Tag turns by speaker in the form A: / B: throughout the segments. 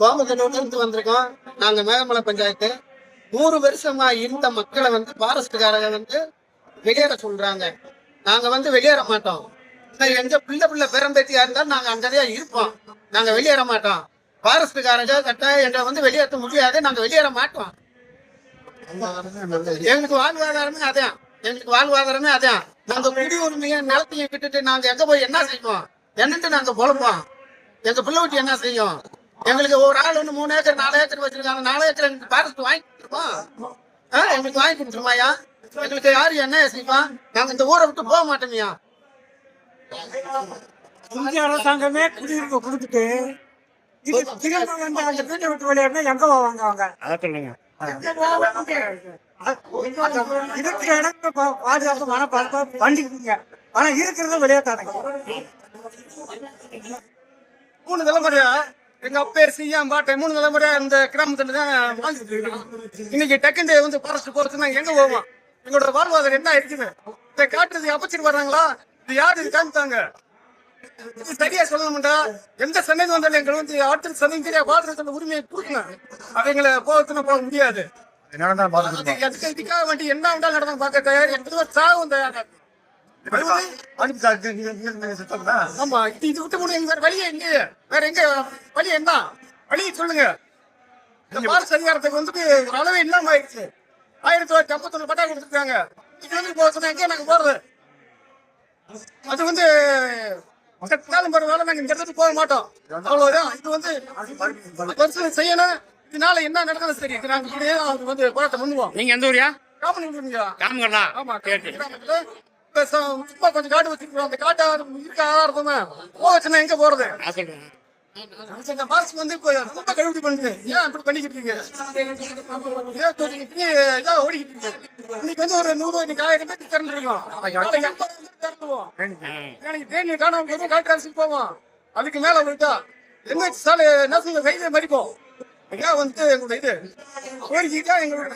A: கோமகனூர்ல வந்திருக்கோம். நாங்க மேகமலை பஞ்சாயத்து 100 வருஷமா இருந்த மக்களை ஃபாரஸ்ட்காரங்க வெளியேற சொல்றாங்க. நாங்க வெளியேற மாட்டோம். எங்க பிள்ளை பெரம்பேத்தியா இருந்தாலும் நாங்க அங்கதான் இருப்போம். நாங்க வெளியேற மாட்டோம். ஃபாரஸ்ட்காரங்க கட்டாயம் எங்களை வெளியேற்ற முடியாது. நாங்க வெளியேற மாட்டோம். எங்களுக்கு வாழ்வாதாரமே அதான். நாங்க குடியுரிமையை நிலத்தையும் விட்டுட்டு நாங்க எங்க போய் என்ன செய்வோம்? என்னட்டு நாங்க பொழப்போம். எங்க பிள்ளை வீட்டு என்ன செய்யும்? எங்களுக்கு ஒரு ஆள் 3 ஏக்கர் 4 ஏக்கர் வச்சிருக்காங்க. 4 ஏக்கர் எங்களுக்கு ஃபாரஸ்ட் வாங்கி கொடுப்போம். எங்களுக்கு வாங்கி கொடுத்துருமாயா? எங்களுக்கு யாரு என்ன செய்வோம்? நாங்க இந்த ஊரை விட்டு போக மாட்டோம்யா.
B: இந்திய அரசாங்கமே குடியிருப்பு கொடுத்துட்டு திரும்ப அந்த வீட்டை விட்டு வெளியேறினா எங்க போவாங்க அவங்க? இருக்கிற இடத்துல பாதுகாப்பு மனப்பார்ப்பா பண்ணிக்கிட்டீங்க. ஆனா இருக்கிறத வெளியேற்றாங்க.
A: 3 தலைமுறையா எங்க அப்பேர் செய்யாம பாட்டை 3 தலைமுறையா இந்த கிராமத்துல தான் வாழ்ந்துட்டு இருக்கோம். இன்னைக்கு டக்குண்டு ஃபாரஸ்ட் போறதுக்கு நாங்க எங்க போவோம்? எங்களோட வாழ்வாதாரம் என்ன இருக்குது? இதை காட்டுறதுக்கு அமைச்சிட்டு வர்றாங்களா? இது யாரு இது காமித்தாங்க? இது சரியா சொல்லணும்டா. எந்த சமயம் வந்தாலும் எங்களை அடுத்த சமயம் சரியா வாழ்றதுல உரிமையை கொடுக்கணும். அது எங்களை போக முடியாது. இதுக்காக வேண்டி என்ன உண்டா நடந்தாலும் பார்க்க தயார். எங்களுக்கு சாவும் தயாரா. ஆமா, இது விட்டு முடியும். வேற வழியே எங்க? வேற எங்க வழி? என்ன வழி சொல்லுங்க. பாரச அதிகாரத்துக்கு ஒரு அளவே இல்லாம ஆயிடுச்சு. 1951 பட்டா கொடுத்துருக்காங்க. இது போச்சுன்னா எங்க நாங்க போறது? அது காலம் போறதால நாங்க இந்த இடத்துக்கு போக மாட்டோம். அவ்வளவுதான். இது செய்யணும். இதனால என்ன நடந்தாலும் சரி நாங்க போராட்டம் பண்ணுவோம்.
C: நீங்க எந்த ஊரியா?
A: காமங்கண்ணா. ஆமா, சும்மா கொஞ்சம் காட்டு வச்சிருக்கோம். அந்த காட்டை இருக்க ஆதாரமா போச்சுன்னா எங்க போறது? மாசு ரொம்ப கழுவி பண்ணுங்க. ஏன் அப்படி பண்ணிக்கிட்டு இருக்கீங்க? ஓடிக்கிட்டு இருக்கீங்க. இன்னைக்கு ஒரு 100 இன்னைக்கு 1000 பேர் திறந்து இருக்கோம். தேனி காணாம காட்டு போவோம். அதுக்கு மேல விட்டா என்ன சாலை என்ன சொல்ல கையில மறிப்போம். எங்களோட இது கோரிக்கைக்கா எங்களோட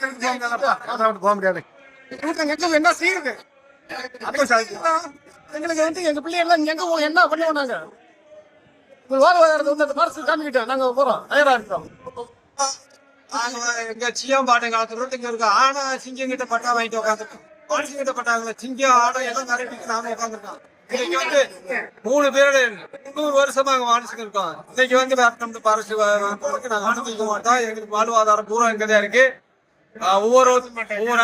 A: போக முடியாது. என்ன செய்யுது? எங்களுக்கு எங்க பிள்ளைகள் எங்க என்ன பண்ணுவோம்? நாங்க வாழ்வாதாரத்தை பாரசு காமிக்கிட்டோம். நாங்க போறோம், தயாரா இருக்கோம். எங்க சியம் பாட்டை காலத்துல இங்க இருக்கு. ஆனா சிங்கம் கிட்ட பட்டா வாங்கிட்டு உட்காந்துருக்கோம். மனுஷன் கிட்ட பட்டாங்களா? சிங்கம் ஆடம் எல்லாம் நிறைய நாம உட்காந்துருக்கோம். இன்னைக்கு 3 பேரு 100 வருஷமா அங்க மனுஷங்க இருக்கோம். இன்னைக்கு பாரசு நாங்க அனுமதிக்க மாட்டோம். எங்களுக்கு வாழ்வாதாரம் பூரா இங்கதான் இருக்கு. ஒவ்வொரு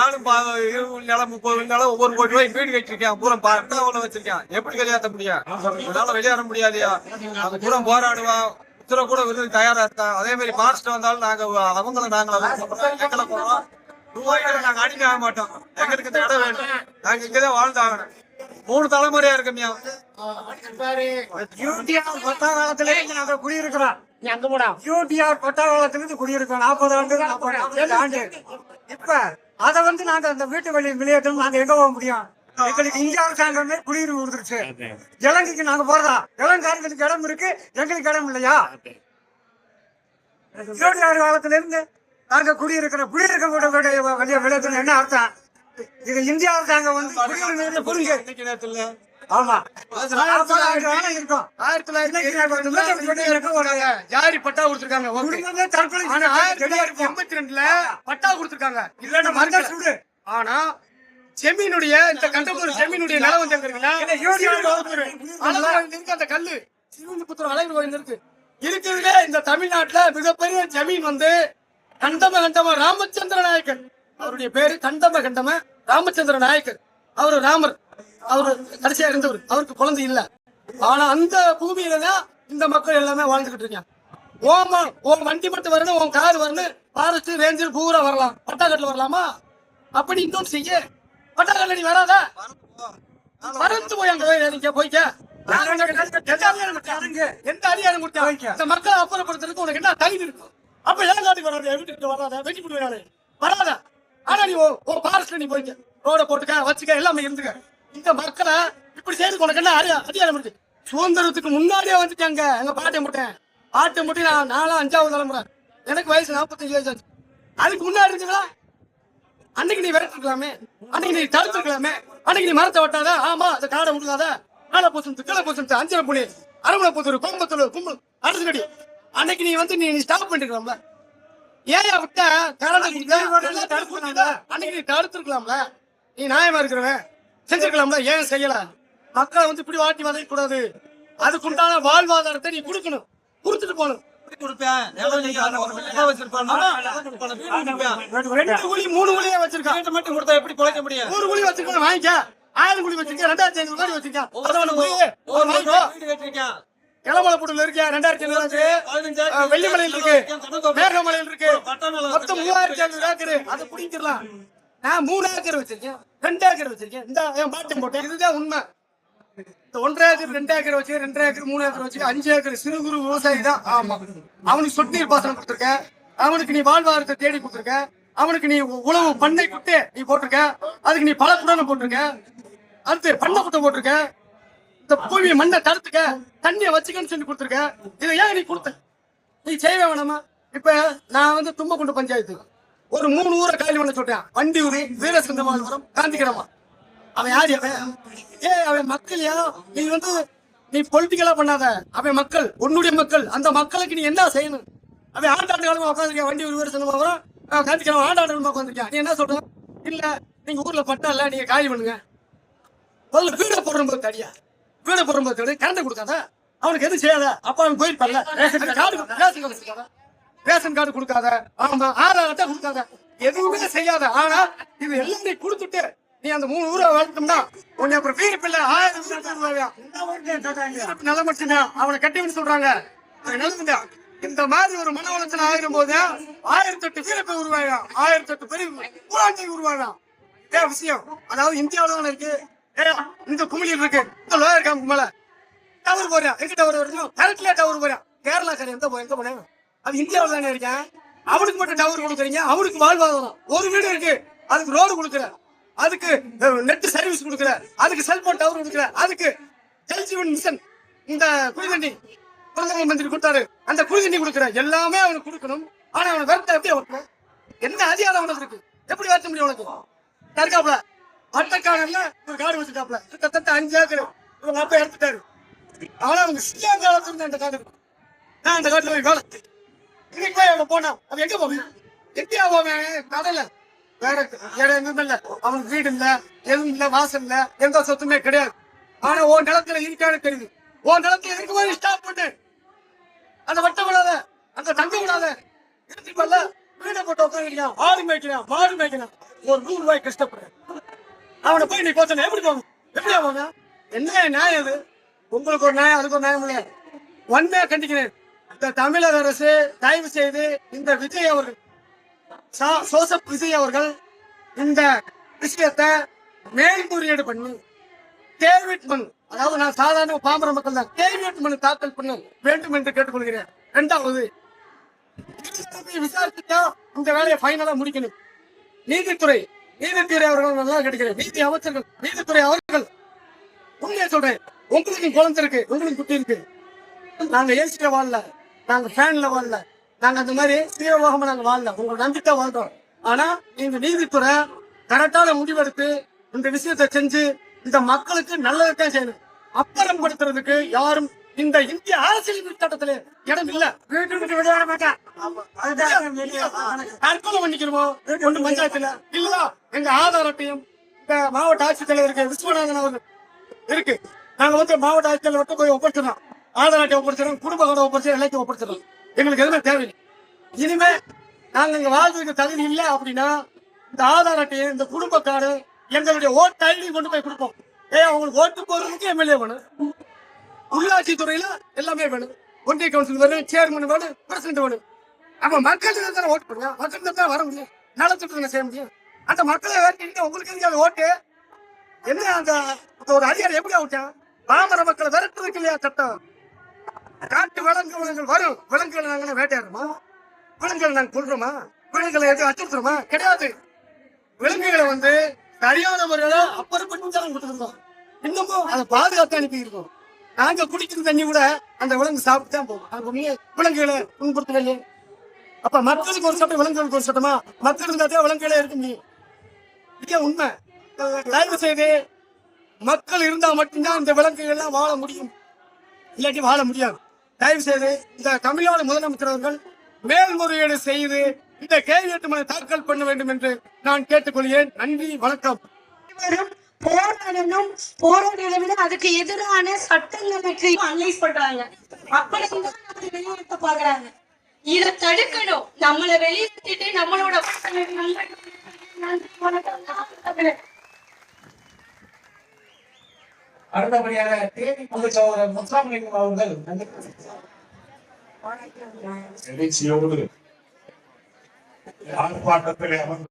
A: ஆளும் 20 நிலம் 30 நிலம் ஒவ்வொரு கோடி ரூபாய் வீடு கட்டிருக்கேன். பூரா பட்டாவில் வச்சிருக்கேன். எப்படி வெளியேற்ற முடியும்? அதனால வெளியேற முடியாதுயா. நாங்க பூரா போராடுவோம். உத்தரவு கூட விருது தயாரா இருக்கோம். அதே மாதிரி ஃபாரஸ்ட் வந்தாலும் நாங்க எங்களை போறோம். ரூபாய்களை நாங்க அடிக்க ஆக மாட்டோம். எங்களுக்கு இந்த இடம் வேணும். நாங்க இங்கதான் வாழ்ந்தாகணும். 3 தலைமுறையா இருக்கமியா.
B: குடியிருக்கிறோம். யூடிஆர் பட்டா காலத்திலிருந்து குடியிருக்கோம். 40 ஆண்டு. இப்ப அதை நாங்க அந்த வீட்டு வெளியேற்றம் நாங்க எங்க போக முடியும்? எங்களுக்கு இந்திய அரசாங்கமே குடியிருப்பு கொடுத்துருச்சு. இலங்கைக்கு நாங்க போறதா? இளங்காரங்களுக்கு இடம் இருக்கு, எங்களுக்கு இடம் இல்லையா? யூடிஆர் காலத்துல இருந்து நாங்க குடியிருக்க வெளியேற்றம் என்ன அர்த்தம்? இது இந்திய அரசாங்கம் குடியுரிமை. ஆமா,
A: ஜாரி பட்டா கொடுத்துருக்காங்க. 1982 பட்டா கொடுத்துருக்காங்க. இல்லன்னா ஆனா ஜமீனுடைய இந்த கண்டபூர் ஜமீனுடைய நிலம் அந்த கல்லு சிவபுத்திரம் அழகு கோயில் இருக்கு. இருக்கிறதுல இந்த தமிழ்நாட்டுல மிகப்பெரிய ஜமீன் கண்டம ராமச்சந்திர நாயக்கர். அவருடைய பேரு கண்டம ராமச்சந்திர நாயக்கர். அவரு ராமர். அவரு கடைசியா இருந்தவர். அவருக்கு குழந்தை இல்ல. ஆனா அந்த பூமியில தான் இந்த மக்கள் எல்லாமே வாழ்ந்துகிட்டு இருக்காங்க. உன் வண்டி மட்டும் வரணும், உன் கார் வரணும், ஃபாரஸ்ட் ரேஞ்சர் பூரா வரலாம். பட்டாக்கட்டில் வரலாமா? அப்படி இன்னொன்று செய்ய பட்டாக்கல்ல நீ வராத மறந்து போய் அங்க போய்க்க. எந்த அதிகாரம் கொடுத்தா இந்த மக்களை அப்புறப்படுத்துறதுக்கு உனக்கு என்ன தகுதி இருக்கும்? அப்ப ஏன் காட்டுக்கு வராது? வீட்டுக்கு வராத, வெட்டி போடுவாரு வராத. ஆனா நீ ஃபாரஸ்ட்ல நீ போய்க்க, ரோட போட்டுக்க, வச்சுக்க, எல்லாமே இருந்துக்க. இந்த மக்களை இப்படி செய்து உனக்கு என்ன அதிகாரம் இருக்கு? சுதந்திரத்துக்கு முன்னாடியே வந்துட்டாங்க. எங்க பாட்டை முட்டை நான் 5ஆவது தலைமுறை. எனக்கு வயசு 45 வயசு ஆச்சு. அதுக்கு முன்னாடி இருக்குங்களா? அன்னைக்கு நீ விரட்டிருக்கலாமே, அன்னைக்கு நீ தடுத்துருக்கலாமே, அன்னைக்கு நீ மரத்தை வெட்டாத, ஆமா அந்த காடை விட்டுக்காத, காலை பூசு 5 புலி
C: அரவணப்புத்தூர், கோயம்புத்தூர், கும்பல், அரசுக்கடி. அன்னைக்கு நீ வந்து நீ ஸ்டாப் பண்ணிருக்கலாம்ல. ஏன் விட்ட அன்னைக்கு நீ தடுத்துருக்கலாம்ல. நீ நியாயமா இருக்கிறவன் செஞ்சிருக்கலாம்ல. ஏன் செய்யல? மக்களை வந்து இப்படி வாட்டி வதைக்க கூடாது. அதுக்குண்டான வாழ்வாதாரத்தை நீ கொடுக்கணும், கொடுத்துட்டு போகணும்.
A: கொடுப்பேன். எவ்வளவு நீங்க எவ்வளவு வச்சிருப்பாங்க?
C: 2 குழி 3 குழியே வச்சிருக்கான்.
A: வீட்டை மட்டும் கொடுத்தா எப்படி பிழைக்க முடியும்?
C: 100 குழி வச்சிருக்க வாங்கிக்க. 1000 குழி வச்சிருக்க, 2500 கோடி வச்சிருக்க.
A: வீடு கட்டிருக்கேன்.
C: இளமலைப்புடுல இருக்க 2500 வெள்ளிமலையில் இருக்கு, மேகமலையில் இருக்கு. மொத்தம் 3700 ஏக்கர். அதை பிடிச்சிடலாம். நான் 3 ஏக்கர் வச்சிருக்கேன், 2 ஏக்கர் வச்சிருக்கேன். இந்த என் பாட்டம் போட்டேன். இதுதான் உண்மை. இந்த 1.5 ஏக்கர் 2 ஏக்கர் வச்சு 2 ஏக்கர் 3 ஏக்கர் வச்சு 5 ஏக்கர் சிறு குறு விவசாயி தான். ஆமா, அவனுக்கு சொட்டு நீர் பாசனம் கொடுத்துருக்க, அவனுக்கு நீ வாழ்வாதாரத்தை தேடி கொடுத்துருக்க, அவனுக்கு நீ உழவு பண்ணை குட்டை நீ போட்டிருக்க, அதுக்கு நீ பல குடனை போட்டிருக்க, அடுத்து பண்ணை குட்டை போட்டிருக்க, இந்த பூமியை மண்ணை தடுத்துக்க, தண்ணியை வச்சுக்கன்னு சொல்லி கொடுத்துருக்க. இதை ஏன் நீ கொடுத்த? நீ செய்வே வேணாமா? இப்ப நான் வந்து தும்பக்குண்டு பஞ்சாயத்து ஒரு 3 ஊரை காலி பண்ண சொல்றேன். வண்டியூர், வீரசிந்தமாபுரம், காந்திகிராமா. அவன் யாரு? அவன் மக்கள்யா. நீ வந்து நீ பொலிட்டிக்கலா பண்ணாத. அவன் மக்கள், உன்னுடைய மக்கள். அந்த மக்களுக்கு நீ என்ன செய்யணும்? அவன் ஆண்டாண்டு காலமா உட்காந்துருக்கேன். வண்டி ஒரு வருஷம் காந்திக்கிழமை ஆண்டாண்டு காலமா உட்காந்துருக்கேன். நீ என்ன சொல்ற? இல்ல நீங்க ஊர்ல பட்டா இல்ல, நீங்க காலி பண்ணுங்க. வீட போடும்போது தடியா, வீட போடும்போது தடி கரண்ட் கொடுக்காத, அவனுக்கு எதுவும் செய்யாத. அப்ப அவன் போயிருப்பான்ல. ரேஷன் கார்டு கொடுக்காத, ஆமா, ஆதார் அட்டை கொடுக்காத, எதுவுமே செய்யாத. ஆனா இது எல்லாத்தையும் கொடுத்துட்டு நீ அந்த 3 ஊரை வளர்த்தோம்னா உன்னை அப்புறம் வீடு பிள்ளை 1000 ரூபாயா நல்ல மட்டும்தான் அவனை கட்டி சொல்றாங்க. இந்த மாதிரி ஒரு மன வளர்ச்சி ஆகிரும் போது 1008 வீரப்பை உருவாயா, 1008 பெரிய ஊராட்சி உருவாயா. விஷயம். அதாவது இந்தியாவில இருக்கு, இந்த குமிழில் இருக்கு, இந்த லோயர் கேம்ப் மேல டவர் போறேன். எங்க டவர் வரைக்கும் கரெக்ட்ல டவர் போறேன். கேரளா காரன் எங்க போனேன்? அது இந்தியாவில் தானே இருக்கேன். அவனுக்கு மட்டும் டவர் கொடுக்குறீங்க. அவனுக்கு வாழ்வாதாரம். ஒரு வீடு இருக்கு, அதுக்கு ரோடு கொடுக்குற, அதுக்கு நெட் சர்வீஸ் கொடுக்குற, அதுக்கு செல்போன் டவர் கொடுக்குற, அதுக்கு ஜல்ஜீவன் மிஷன், இந்த குடிதண்ணி பிரதம மந்திரி கொடுத்தாரு, அந்த குடிதண்ணி கொடுக்குற, எல்லாமே அவனுக்கு கொடுக்கணும். ஆனா அவனை வேர்த்த எப்படி ஓட்டணும்? என்ன அதிகாரம் அவனுக்கு இருக்கு? எப்படி வேர்த்த முடியும் உனக்கு? தற்காப்புல அட்டக்காரன்ல ஒரு காடு வச்சுட்டாப்ல, கிட்டத்தட்ட 5 ஏக்கர் இவங்க அப்பா எடுத்துட்டாரு. ஆனா அவங்க சியாங்க காலத்துல அந்த காடு, நான் அந்த காட்டுல போய் வேலை இன்னைக்கு போய் அவன் போனான். அது எங்க போவேன்? எங்கேயா போவேன்? கடல வேற இடம் எதுவும் இல்ல, அவனுக்கு வீடு இல்ல, எதுவும் இல்ல, வாசல் இல்ல, எந்த சொத்துமே கிடையாது. ஆனா உன் நிலத்துல இருக்கான்னு தெரியுது. உன் நிலத்துல இருக்கும்போது ஸ்டாப் பண்ணு. அந்த வட்டம் விடாத, அந்த தங்க விடாத, இருக்குல்ல வீடை போட்டு உட்காந்துருக்கான். ஆடு மேய்க்கிறான், மாடு மேய்க்கிறான், ஒரு 100 ரூபாய் கஷ்டப்படுறேன். அவனை போய் நீ போச்சன எப்படி போகும்? எப்படியா போங்க? என்ன நியாயம் இது? உங்களுக்கு ஒரு நியாயம், அதுக்கு ஒரு நியாயம் இல்ல. ஒன்னே கண்டிக்கிறேன். இந்த தமிழக அரசு தயவு செய்து இந்த விஜய் அவர்கள், ஜோசப் விஜய் அவர்கள் இந்த விஷயத்தை மேல்முறையீடு பண்ணி கேள்விட் மனு, அதாவது நான் சாதாரண பாமர மக்கள் தான், கேள்விட் மனு தாக்கல் பண்ண வேண்டும் என்று கேட்டுக்கொள்கிறேன். 2வது, விசாரிச்சுட்டா இந்த வேலையை ஃபைனலா முடிக்கணும். நீதித்துறை அவர்கள் நல்லா கேட்கிறேன். நீதி அமைச்சர்கள், நீதித்துறை அவர்கள் உண்மையை சொல்றேன். உங்களுக்கு குழந்தை இருக்கு, உங்களுக்கு குட்டி இருக்கு. நாங்க ஏசில வாழல, நாங்க ஃபேன்ல வாழல, நாங்க அந்த மாதிரி தீவிரமாக நாங்க வாழல, உங்களை நம்பிக்கை வாழ்றோம். ஆனா இந்த நீதித்துறை கரெக்டான முடிவெடுத்து இந்த விஷயத்தை செஞ்சு இந்த மக்களுக்கு நல்லதான் செய்யணும். அப்புறப்படுத்துறதுக்கு யாரும் இந்த இந்திய அரசியல் சட்டத்திலே இடம் இல்ல. தற்கொலை பண்ணிக்கிறோமோ ஒன்று பஞ்சாயத்துல இல்ல. எங்க ஆதார் அட்டையும் இந்த மாவட்ட ஆட்சித்தலைவருக்கு விஸ்வநாதன் அவர்கள் இருக்கு. நாங்க வந்து மாவட்ட ஆட்சித்தலைவர்கிட்ட போய் ஒப்படைச்சிடறோம். ஆதார் அட்டை ஒப்படைச்சிடறோம், குடும்ப கார்டை ஒப்படைச்சு, எல்லாத்தையும் ஒப்படைச்சிடறோம். எங்களுக்கு எதுவுமே தேவையில்லை. இனிமே நாங்க இங்க வாழ்றதுக்கு தகுதி இல்லை அப்படின்னா இந்த ஆதார் அட்டையை, இந்த குடும்ப கார்டு, எங்களுடைய ஓட்டு ஐடி கொண்டு போய் கொடுப்போம். அவங்களுக்கு ஓட்டு போறதுக்கு எம்எல்ஏ வேணும், உள்ளாட்சி துறையில எல்லாமே வேணும், ஒன்றிய கவுன்சில் வேணும், சேர்மன் வேணும், பிரசிடண்ட் வேணும். அப்ப மக்களுக்கு தானே ஓட்டு போடுங்க, மக்களுக்கு தான் வர முடியும், நலத்திட்டத்தை செய்ய முடியும். அந்த மக்களை வேறு உங்களுக்கு எங்க ஓட்டு என்ன? அந்த ஒரு அதிகாரி எப்படி ஆகிட்டான்? பாமர மக்களை விரட்டுறதுக்கு இல்லையா சட்டம்? காட்டு விலங்குகள் வரும், விலங்குகளை நாங்க வேட்டையாடுறோமா? விலங்குகளை நாங்க கொள்றோமா? விலங்குகளை எதுவும் அச்சுறுத்துறோமா? கிடையாது. விலங்குகளை வந்து சரியான முறையில அப்புறப்பட்டு தான் கொடுத்துருக்கோம். இன்னமும் அதை பாதுகாத்து அனுப்பி இருக்கோம். நாங்க குடிக்கிற தண்ணி கூட அந்த விலங்கு சாப்பிட்டு தான் போகும். அது விலங்குகளை துன்புறுத்தவில்லை. அப்ப மக்களுக்கு ஒரு சட்டம், விலங்குகளுக்கு ஒரு சட்டமா? மக்கள் இருந்தா விலங்குகளே இருக்க முடியும். இது உண்மை. தயவு செய்து மக்கள் இருந்தா மட்டும்தான் இந்த விலங்குகள் எல்லாம் வாழ முடியும். இல்லாட்டி வாழ முடியாது. தயவு செய்து இந்த தமிழ்நாடு முதலமைச்சர் அவர்கள் மேல்முறையீடு செய்து இந்த கேள்வி மனு தாக்கல் பண்ண வேண்டும் என்று நான் கேட்டுக்கொள்கிறேன். நன்றி, வணக்கம்.
D: போராடணும், போராடுறதை விட அதுக்கு எதிரான சட்டங்களுக்கு அனலைஸ் பண்றாங்க. அப்படிதான் நம்மளை வெளியேற்ற பாக்குறாங்க. இதை தடுக்கணும். நம்மளை வெளியேற்றிட்டு நம்மளோட
E: அடுத்தபடியாக தேனி பொதுச் சகோதரர் முத்துராமலிங்கம் அவர்கள் எழுச்சியோடு ஆர்ப்பாட்டத்திலே அமர்ந்து